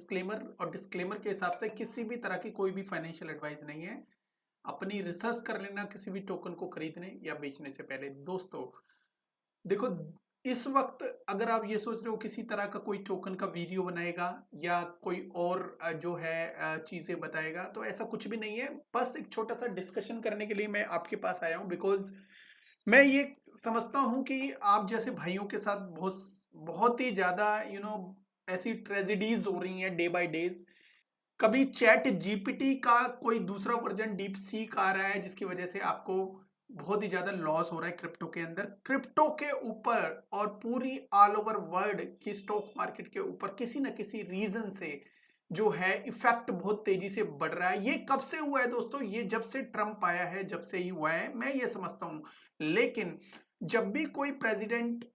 Disclaimer और disclaimer के हिसाब से किसी भी तरह की कोई भी फाइनेंशियल एडवाइस नहीं है। अपनी रिसर्च कर लेना किसी भी टोकन को खरीदने या बेचने से पहले। दोस्तों देखो, इस वक्त अगर आप ये सोच रहे हो किसी तरह का कोई टोकन का वीडियो बनाएगा या कोई और जो है चीजें बताएगा, तो ऐसा कुछ भी नहीं है। बस एक छोटा सा डिस्कशन करने के लिए मैं आपके पास आया हूँ, बिकॉज मैं ये समझता हूँ कि आप जैसे भाइयों के साथ बहुत बहुत ही ज्यादा ऐसी ट्रेजेडीज हो रही हैं डे बाय डेज। कभी चैट जीपीटी का कोई दूसरा वर्जन डीप सीक आ रहा है, जिसकी वजह से आपको बहुत ही ज्यादा लॉस हो रहा है क्रिप्टो के अंदर, क्रिप्टो के ऊपर और पूरी ऑल ओवर वर्ल्ड की स्टॉक मार्केट के ऊपर किसी न किसी रीजन से जो है इफेक्ट बहुत तेजी से बढ़ रहा है। ये कब से हुआ है दोस्तों? ये जब से ट्रंप आया है, जब से ही हुआ है, मैं ये समझता हूं। लेकिन जब भी कोई प्रेसिडेंट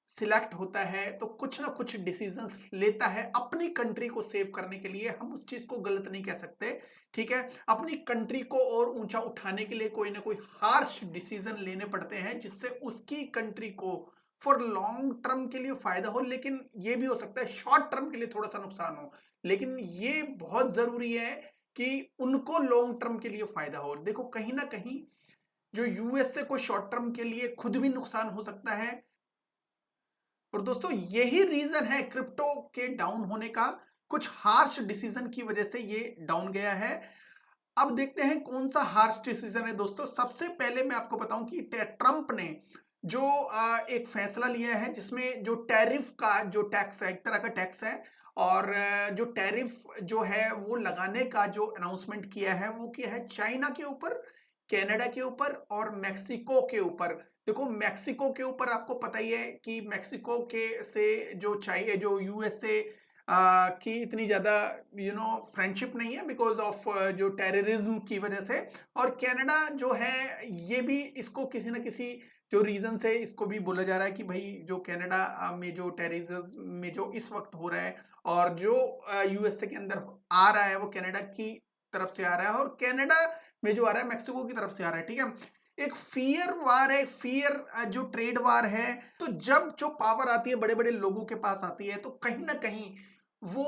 सिलेक्ट होता है तो कुछ ना कुछ डिसीजंस लेता है अपनी कंट्री को सेव करने के लिए। हम उस चीज को गलत नहीं कह सकते, ठीक है। अपनी कंट्री को और ऊंचा उठाने के लिए कोई ना कोई हार्श डिसीजन लेने पड़ते हैं, जिससे उसकी कंट्री को फॉर लॉन्ग टर्म के लिए फायदा हो, लेकिन ये भी हो सकता है शॉर्ट टर्म के लिए थोड़ा सा नुकसान हो। लेकिन ये बहुत जरूरी है कि उनको लॉन्ग टर्म के लिए फायदा हो। देखो, कहीं ना कहीं जो यूएसए को शॉर्ट टर्म के लिए खुद भी नुकसान हो सकता है। और दोस्तों यही रीजन है क्रिप्टो के डाउन होने का। कुछ हार्श डिसीजन की वजह से ये डाउन गया है। अब देखते हैं कौन सा हार्श डिसीजन है दोस्तों। सबसे पहले मैं आपको बताऊं कि ट्रंप ने जो एक फैसला लिया है, जिसमें जो टैरिफ का जो टैक्स है, एक तरह का टैक्स है, और जो टैरिफ जो है वो लगाने का जो अनाउंसमेंट किया है, वो किया है चाइना के ऊपर, कनाडा के ऊपर और मेक्सिको के ऊपर। देखो, मेक्सिको के ऊपर आपको पता ही है कि मेक्सिको के से जो चाहिए, जो यूएसए की इतनी ज्यादा फ्रेंडशिप नहीं है, बिकॉज ऑफ जो टेररिज्म की वजह से। और कनाडा जो है, ये भी इसको किसी ना किसी जो रीजन से इसको भी बोला जा रहा है कि भाई जो कनाडा में जो टेररिज्म में जो इस वक्त हो रहा है और जो यूएसए के अंदर आ रहा है, वो कनाडा की तरफ से आ रहा है, और कनाडा में जो आ रहा है मैक्सिको की तरफ से आ रहा है, ठीक है। एक फियर वार है, फियर जो ट्रेड वार है। तो जब जो पावर आती है बड़े बड़े लोगों के पास आती है, तो कहीं ना कहीं वो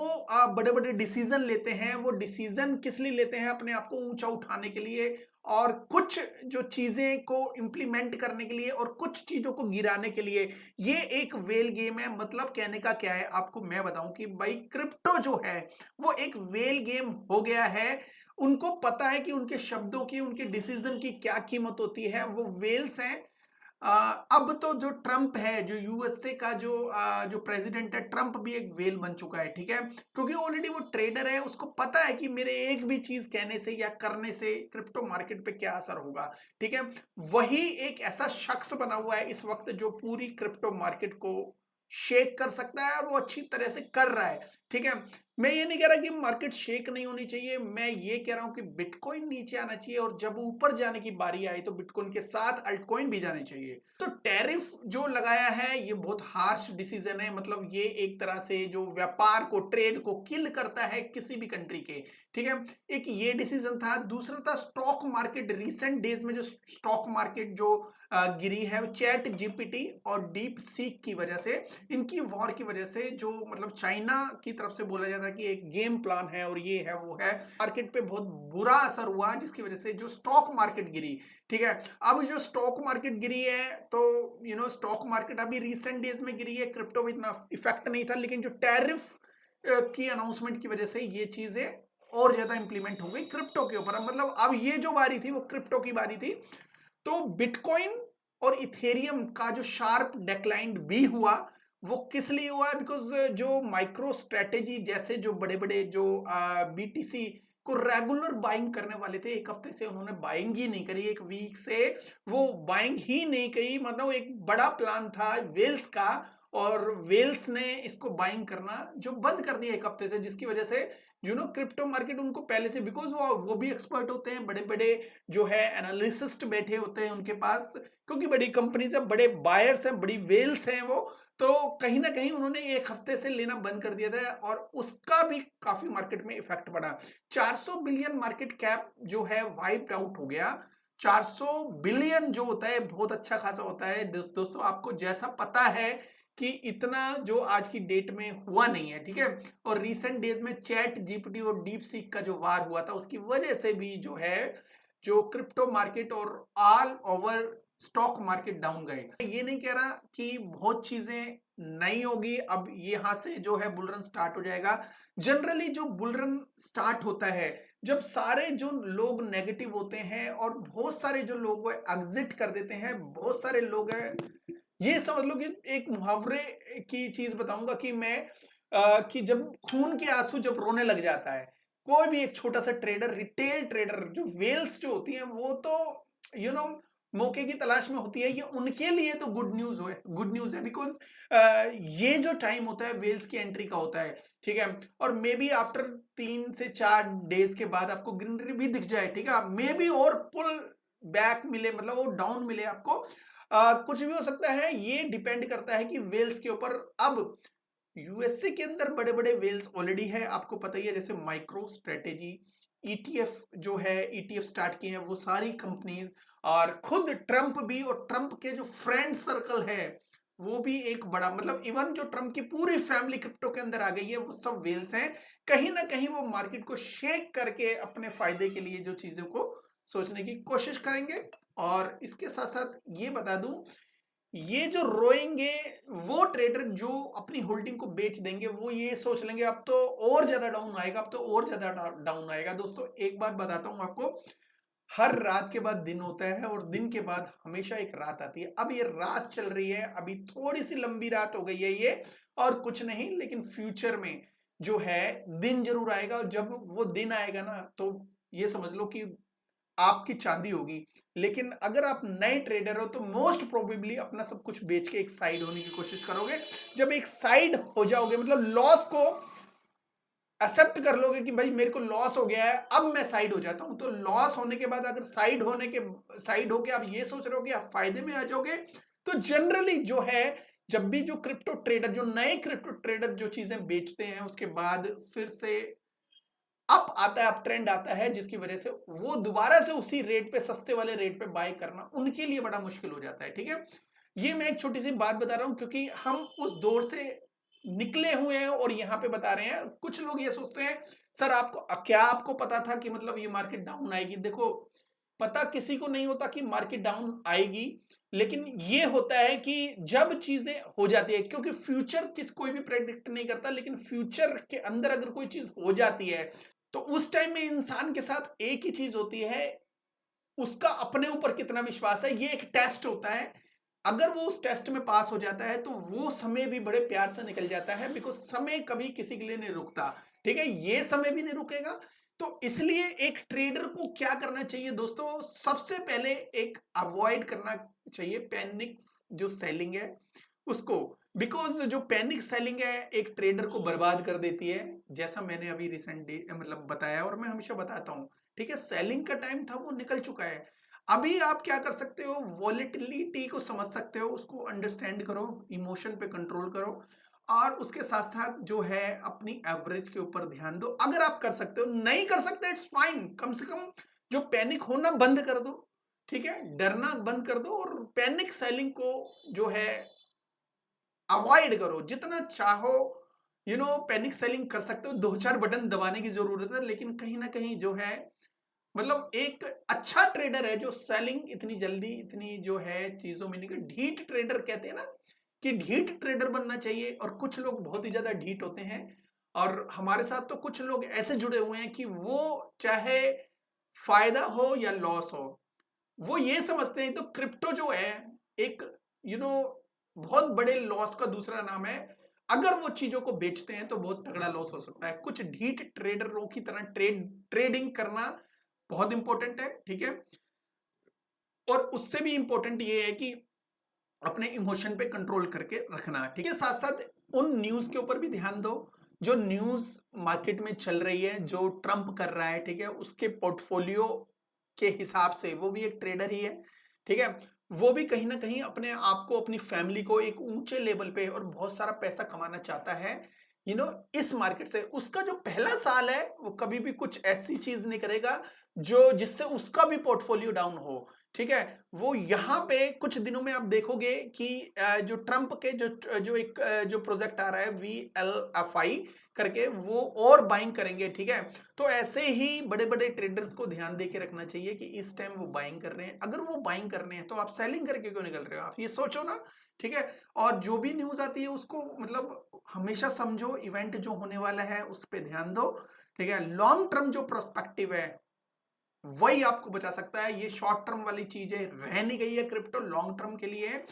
बड़े बड़े डिसीजन लेते हैं। वो डिसीजन किस लिए लेते हैं? अपने आप को ऊंचा उठाने के लिए, और कुछ जो चीजें को इंप्लीमेंट करने के लिए, और कुछ चीजों को गिराने के लिए। ये एक वेल गेम है। मतलब कहने का क्या है आपको मैं बताऊं कि भाई क्रिप्टो जो है वो एक वेल गेम हो गया है। उनको पता है कि उनके शब्दों की, उनके डिसीजन की क्या कीमत होती है। वो वेल्स हैं। अब तो जो ट्रंप है, जो यूएसए का जो प्रेसिडेंट है, ट्रंप भी एक वेल बन चुका है, ठीक है। क्योंकि ऑलरेडी वो ट्रेडर है, उसको पता है कि मेरे एक भी चीज कहने से या करने से क्रिप्टो मार्केट पे क्या असर होगा, ठीक है। वही एक ऐसा शख्स बना हुआ है इस वक्त जो पूरी क्रिप्टो मार्केट को शेक कर सकता है, और वो अच्छी तरह से कर रहा है, ठीक है। मैं ये नहीं कह रहा कि मार्केट शेक नहीं होनी चाहिए, मैं ये कह रहा हूं कि बिटकॉइन नीचे आना चाहिए, और जब ऊपर जाने की बारी आई तो बिटकॉइन के साथ अल्टकॉइन भी जाने चाहिए। तो टैरिफ जो लगाया है ये बहुत हार्श डिसीजन है। मतलब ये एक तरह से जो व्यापार को, ट्रेड को किल करता है किसी भी कंट्री के, ठीक है। एक ये डिसीजन था। दूसरा था स्टॉक मार्केट। रिसेंट डेज में जो स्टॉक मार्केट जो गिरी है, वो चैट जीपीटी और डीप सीक की वजह से, इनकी वॉर की वजह से, जो मतलब चाइना की तरफ से बोला जाता है कि एक गेम प्लान है और ये है वो है, मार्केट पे बहुत बुरा असर हुआ, जिसकी वजह से जो स्टॉक मार्केट गिरी, ठीक है। अब जो स्टॉक मार्केट गिरी है, तो स्टॉक मार्केट अभी रिसेंट डेज में गिरी है, क्रिप्टो में इतना इफेक्ट नहीं था, लेकिन जो टैरिफ की अनाउंसमेंट की वजह से ये चीजें और ज्यादा इंप्लीमेंट हो गई क्रिप्टो के ऊपर। मतलब अब ये जो बारी थी वो क्रिप्टो की बारी थी। तो बिटकॉइन और इथेरियम का जो शार्प डेक्लाइन भी हुआ, वो किस लिए हुआ? बिकॉज जो माइक्रो स्ट्रेटेजी जैसे जो बड़े बड़े जो बीटीसी को रेगुलर बाइंग करने वाले थे, एक हफ्ते से उन्होंने बाइंग ही नहीं करी, एक वीक से वो बाइंग ही नहीं करी। मतलब एक बड़ा प्लान था वेल्स का, और वेल्स ने इसको बाइंग करना जो बंद कर दिया एक हफ्ते से, जिसकी वजह से क्रिप्टो मार्केट उनको पहले से, बिकॉज वो भी एक्सपर्ट होते हैं, बड़े बड़े जो है एनालिसिस्ट बैठे होते हैं उनके पास, क्योंकि बड़ी कंपनीज है, बड़े बायर्स हैं, बड़ी वेल्स हैं वो। तो कहीं ना कहीं उन्होंने एक हफ्ते से लेना बंद कर दिया था, और उसका भी काफी मार्केट में इफेक्ट पड़ा। 400 बिलियन मार्केट कैप जो है वाइप्ड आउट हो गया। 400 बिलियन जो होता है बहुत अच्छा खासा होता है दोस्तों। आपको जैसा पता है कि इतना जो आज की डेट में हुआ नहीं है, ठीक है। और रिसेंट डेज में चैट जीपीटी और डीप सीक का जो वार हुआ था उसकी वजह से भी जो है जो क्रिप्टो मार्केट और all over stock market down गए। ये नहीं कह रहा कि बहुत चीजें नहीं होगी, अब यहाँ से जो है बुलरन स्टार्ट हो जाएगा। जनरली जो बुलरन स्टार्ट होता है जब सारे जो लोग नेगेटिव होते हैं और बहुत सारे जो लोग एग्जिट कर देते हैं, बहुत सारे लोग हैं, ये समझ लो कि एक मुहावरे की चीज बताऊंगा कि मैं कि जब खून के आंसू जब रोने लग जाता है कोई भी एक छोटा सा ट्रेडर, रिटेल ट्रेडर, जो वेल्स जो होती हैं वो तो मौके की तलाश में होती है। ये उनके लिए तो गुड न्यूज है बिकॉज ये जो टाइम होता है वेल्स की एंट्री का होता है, ठीक है। और मे बी आफ्टर 3 से 4 डेज के बाद आपको ग्रीनरी भी दिख जाए, ठीक है। मे बी और पुल बैक मिले, मतलब वो डाउन मिले आपको, कुछ भी हो सकता है। ये डिपेंड करता है कि वेल्स के ऊपर। अब यूएसए के अंदर बड़े बड़े वेल्स ऑलरेडी है, आपको पता ही है, जैसे माइक्रो स्ट्रेटेजी, ईटीएफ जो है, ईटीएफ स्टार्ट किए हैं वो सारी कंपनीज, और खुद ट्रंप भी, और ट्रंप के जो फ्रेंड सर्कल है वो भी एक बड़ा, मतलब इवन जो ट्रंप की पूरी फैमिली क्रिप्टो के अंदर आ गई है वो सब वेल्स हैं। कहीं ना कहीं वो मार्केट को शेक करके अपने फायदे के लिए जो चीजों को सोचने की कोशिश करेंगे। और इसके साथ साथ ये बता दूं, ये जो रोएंगे वो ट्रेडर जो अपनी होल्डिंग को बेच देंगे वो ये सोच लेंगे अब तो और ज्यादा डाउन आएगा, अब तो और ज्यादा डाउन आएगा। दोस्तों एक बात बताता हूं आपको, हर रात के बाद दिन होता है और दिन के बाद हमेशा एक रात आती है। अब ये रात चल रही है, अभी थोड़ी सी लंबी रात हो गई है ये, और कुछ नहीं, लेकिन फ्यूचर में जो है दिन जरूर आएगा। और जब वो दिन आएगा ना तो ये समझ लो कि आपकी चांदी होगी। लेकिन अगर आप नए ट्रेडर हो तो मोस्ट प्रोबेबली अपना सब कुछ बेच के एक साइड होने की कोशिश करोगे। जब एक साइड हो जाओगे, मतलब लॉस को एक्सेप्ट कर लोगे कि भाई मेरे को लॉस हो गया है अब मैं साइड हो जाता हूं, तो लॉस होने के बाद अगर साइड होके आप ये सोच रहे हो कि आप फायदे में आ जाओगे, तो जनरली जो है जब भी जो क्रिप्टो ट्रेडर, जो नए क्रिप्टो ट्रेडर जो चीजें बेचते हैं उसके बाद फिर से अप आता है, अप ट्रेंड आता है, जिसकी वजह से वो दोबारा से उसी रेट पे, सस्ते वाले रेट पे बाय करना उनके लिए बड़ा मुश्किल हो जाता है, ठीक है। ये मैं एक छोटी सी बात बता रहा हूं क्योंकि हम उस दौर से निकले हुए हैं और यहाँ पे बता रहे हैं। कुछ लोग ये सोचते हैं सर आपको क्या आपको पता था कि मतलब ये मार्केट डाउन आएगी। देखो पता किसी को नहीं होता कि मार्केट डाउन आएगी, लेकिन ये होता है कि जब चीजें हो जाती है, क्योंकि फ्यूचर कोई भी प्रेडिक्ट नहीं करता, लेकिन फ्यूचर के अंदर अगर कोई चीज हो जाती है तो उस टाइम में इंसान के साथ एक ही चीज होती है, उसका अपने ऊपर कितना विश्वास है। ये एक टेस्ट होता है, अगर वो उस टेस्ट में पास हो जाता है तो वो समय भी बड़े प्यार से निकल जाता है, बिकॉज समय कभी किसी के लिए नहीं रुकता, ठीक है। ये समय भी नहीं रुकेगा। तो इसलिए एक ट्रेडर को क्या करना चाहिए दोस्तों, सबसे पहले एक अवॉइड करना चाहिए पैनिक जो सेलिंग है उसको, बिकॉज जो पैनिक सेलिंग है एक ट्रेडर को बर्बाद कर देती है, जैसा मैंने अभी रिसेंट डे मतलब बताया और मैं हमेशा बताता हूं, ठीक है। सेलिंग का टाइम था वो निकल चुका है। अभी आप क्या कर सकते हो, वॉलेटिलिटी को समझ सकते हो, उसको अंडरस्टैंड करो, इमोशन पे कंट्रोल करो, और उसके साथ साथ जो है अपनी एवरेज के ऊपर ध्यान दो। अगर आप कर सकते हो, नहीं कर सकते इट्स फाइन, कम से कम जो पैनिक होना बंद कर दो, ठीक है, डरना बंद कर दो, और पैनिक सेलिंग को जो है अवॉइड करो जितना चाहो। पैनिक सेलिंग कर सकते हो, 2-4 बटन दबाने की जरूरत है, लेकिन कहीं ना कहीं जो है मतलब एक अच्छा ट्रेडर है जो सेलिंग इतनी जल्दी, इतनी जो है चीजों में नहीं, ढीठ ट्रेडर कहते हैं ना कि ढीठ ट्रेडर बनना चाहिए। और कुछ लोग बहुत ही ज्यादा ढीठ होते हैं, और हमारे साथ तो कुछ लोग ऐसे जुड़े हुए हैं कि वो चाहे फायदा हो या लॉस हो वो ये समझते हैं। तो क्रिप्टो जो है एक यू नो बहुत बड़े लॉस का दूसरा नाम है। अगर वो चीजों को बेचते हैं तो बहुत तगड़ा लॉस हो सकता है। कुछ ढीठ ट्रेडरों की तरह ट्रेडिंग करना बहुत इंपॉर्टेंट है, ठीक है। और उससे भी इंपॉर्टेंट ये है कि अपने इमोशन पे कंट्रोल करके रखना, ठीक है। साथ साथ उन न्यूज के ऊपर भी ध्यान दो जो न्यूज मार्केट में चल रही है, जो ट्रंप कर रहा है, ठीक है, उसके पोर्टफोलियो के हिसाब से वो भी एक ट्रेडर ही है, ठीक है। वो भी कहीं ना कहीं अपने आप को, अपनी फैमिली को एक ऊंचे लेवल पे और बहुत सारा पैसा कमाना चाहता है इस मार्केट से। उसका जो पहला साल है वो कभी भी कुछ ऐसी चीज नहीं करेगा जो जिससे उसका भी पोर्टफोलियो डाउन हो, ठीक है। वो यहाँ पे कुछ दिनों में आप देखोगे कि जो ट्रंप के जो प्रोजेक्ट आ रहा है VLFI करके, वो और बाइंग करेंगे, ठीक है। तो ऐसे ही बड़े बड़े ट्रेडर्स को ध्यान दे के रखना चाहिए कि इस टाइम वो बाइंग कर रहे हैं। अगर वो बाइंग करने हैं तो आप सेलिंग करके क्यों निकल रहे हो, आप ये सोचो ना, ठीक है। और जो भी न्यूज आती है उसको मतलब हमेशा समझो, इवेंट जो होने वाला है उस पर ध्यान दो, ठीक है। लॉन्ग टर्म जो प्रोस्पेक्टिव है वही आपको बचा सकता है। ये शॉर्ट टर्म वाली चीजें रह नहीं गई है, क्रिप्टो लॉन्ग टर्म के लिए है,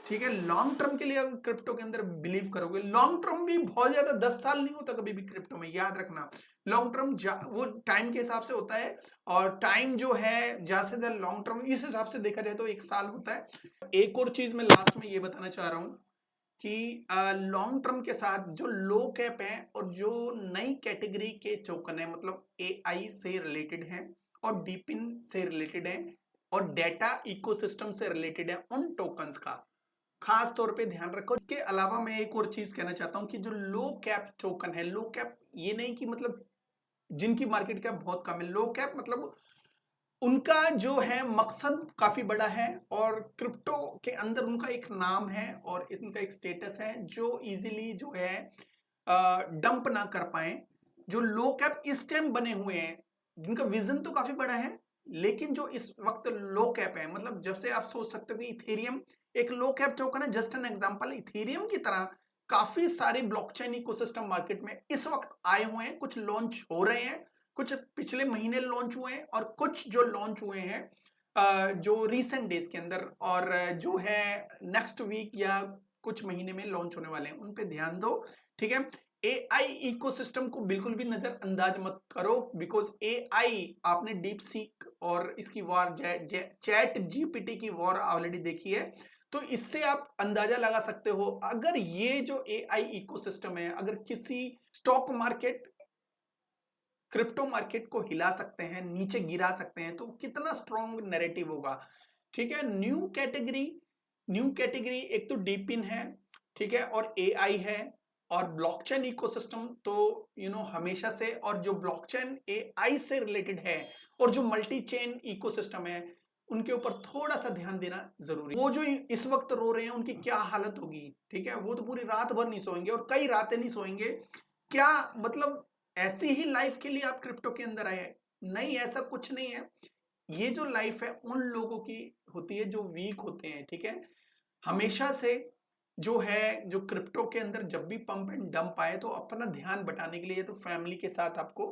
ठीक है। लॉन्ग टर्म के लिए अगर क्रिप्टो के अंदर बिलीव करोगे, लॉन्ग टर्म भी बहुत ज्यादा 10 साल नहीं होता कभी भी क्रिप्टो में, याद रखना। लॉन्ग टर्म वो टाइम के हिसाब से होता है, और टाइम जो है ज्यादा से ज्यादा लॉन्ग टर्म इस हिसाब से देखा जाए तो 1 साल होता है। एक और चीज मैं लास्ट में ये बताना चाह रहा हूं कि लॉन्ग टर्म के साथ जो लो कैप है और जो नई कैटेगरी के टोकन है, मतलब AI से रिलेटेड है और डीपिन से रिलेटेड है और डेटा इकोसिस्टम से रिलेटेड है, उन टोकन्स का खास तौर पे ध्यान रखो। इसके अलावा मैं एक और चीज कहना चाहता हूं कि जो लो कैप टोकन है, लो कैप ये नहीं कि मतलब जिनकी मार्केट कैप बहुत कम है, लो कैप मतलब उनका जो है मकसद काफी बड़ा है और क्रिप्टो के अंदर उनका एक नाम है और इनका एक स्टेटस है जो इजीली जो है डंप ना कर पाए। जो लो कैप इस टाइम बने हुए हैं, जिनका विजन तो काफी बड़ा है, लेकिन जो इस वक्त लो कैप है, मतलब जब से आप सोच सकते हो कि इथेरियम एक लो कैप टोकन है, जस्ट एन एग्जांपल। इथेरियम की तरह काफी सारे ब्लॉकचेन इकोसिस्टम मार्केट में इस वक्त आए हुए हैं, कुछ लॉन्च हो रहे हैं, कुछ पिछले महीने लॉन्च हुए हैं और कुछ जो लॉन्च हुए हैं जो रीसेंट डेज के अंदर, और जो है नेक्स्ट वीक या कुछ महीने में लॉन्च होने वाले हैं, उन पे ध्यान दो, ठीक है। AI इकोसिस्टम को बिल्कुल भी नजरअंदाज मत करो, बिकॉज AI आपने डीप सीक और इसकी वॉर चैट GPT की वॉर ऑलरेडी देखी है, तो इससे आप अंदाजा लगा सकते हो अगर ये जो AI इकोसिस्टम है, अगर किसी स्टॉक मार्केट क्रिप्टो मार्केट को हिला सकते हैं, नीचे गिरा सकते हैं, तो कितना स्ट्रॉन्ग नैरेटिव होगा, ठीक है। न्यू कैटेगरी एक तो डीपिन है, ठीक है, और AI है और ब्लॉकचेन इकोसिस्टम तो हमेशा से, और जो ब्लॉकचेन AI से रिलेटेड है और जो मल्टी चेन इकोसिस्टम है, उनके ऊपर थोड़ा सा ध्यान देना जरूरी। वो जो इस वक्त रो रहे हैं उनकी क्या हालत होगी, ठीक है। वो तो पूरी रात भर नहीं सोएंगे और कई रातें नहीं सोएंगे। क्या मतलब ऐसी ही लाइफ के लिए आप क्रिप्टो के अंदर आए हैं? नहीं, ऐसा कुछ नहीं है। ये जो लाइफ है उन लोगों की होती है जो वीक होते हैं, ठीक है। हमेशा से जो है, जो क्रिप्टो के अंदर जब भी पंप एंड डंप आए तो अपना ध्यान बटाने के लिए तो फैमिली के साथ आपको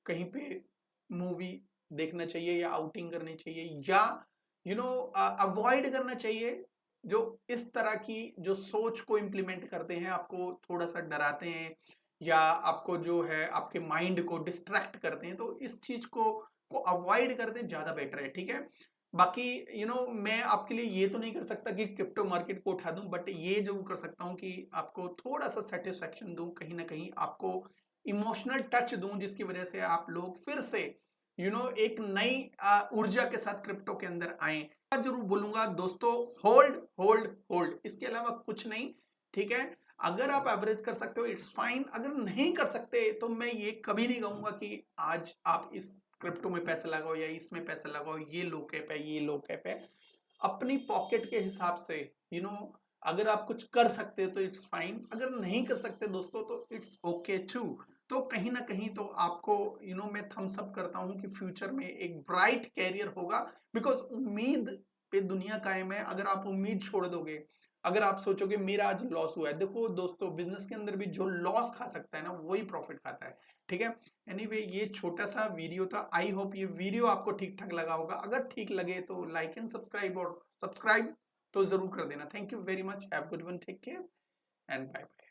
कहीं पे मूवी देखना चाहिए या आउटिंग करनी चाहिए, या अवॉइड करना चाहिए जो इस तरह की जो सोच को इम्प्लीमेंट करते हैं, आपको थोड़ा सा डराते हैं या आपको जो है आपके माइंड को डिस्ट्रैक्ट करते हैं, तो इस चीज को अवॉइड करते हैं, ज्यादा बेटर है, ठीक है। बाकी मैं आपके लिए ये तो नहीं कर सकता कि क्रिप्टो मार्केट को उठा दूं, बट ये जरूर कर सकता हूं कि आपको थोड़ा सा सेटिस्फेक्शन दूं, कहीं ना कहीं आपको इमोशनल टच दूं, जिसकी वजह से आप लोग फिर से एक नई ऊर्जा के साथ क्रिप्टो के अंदर आए। जरूर बोलूंगा दोस्तों, होल्ड होल्ड होल्ड, इसके अलावा कुछ नहीं, ठीक है। अगर आप एवरेज कर सकते हो इट्स फाइन, अगर नहीं कर सकते तो मैं ये कभी नहीं कहूंगा कि आज आप इस क्रिप्टो में पैसा लगाओ या इसमें पैसा लगाओ, ये लो कैप है, ये लो कैप है। अपनी पॉकेट के हिसाब से अगर आप कुछ कर सकते हो तो इट्स फाइन, अगर नहीं कर सकते दोस्तों तो इट्स ओके टू। तो कहीं ना कहीं तो आपको मैं थम्स अप करता हूं कि फ्यूचर में एक ब्राइट कैरियर होगा, बिकॉज उम्मीद पे दुनिया कायम है। अगर आप उम्मीद छोड़ दोगे, अगर आप सोचोगे मेरा आज लॉस हुआ है, देखो दोस्तों बिजनेस के अंदर भी जो लॉस खा सकता है ना वही प्रॉफिट खाता है, ठीक है। एनीवे ये छोटा सा वीडियो था, आई होप ये वीडियो आपको ठीक ठाक लगा होगा। अगर ठीक लगे तो लाइक एंड सब्सक्राइब, और सब्सक्राइब तो जरूर कर देना। Thank you very much, have good one, take care and bye bye.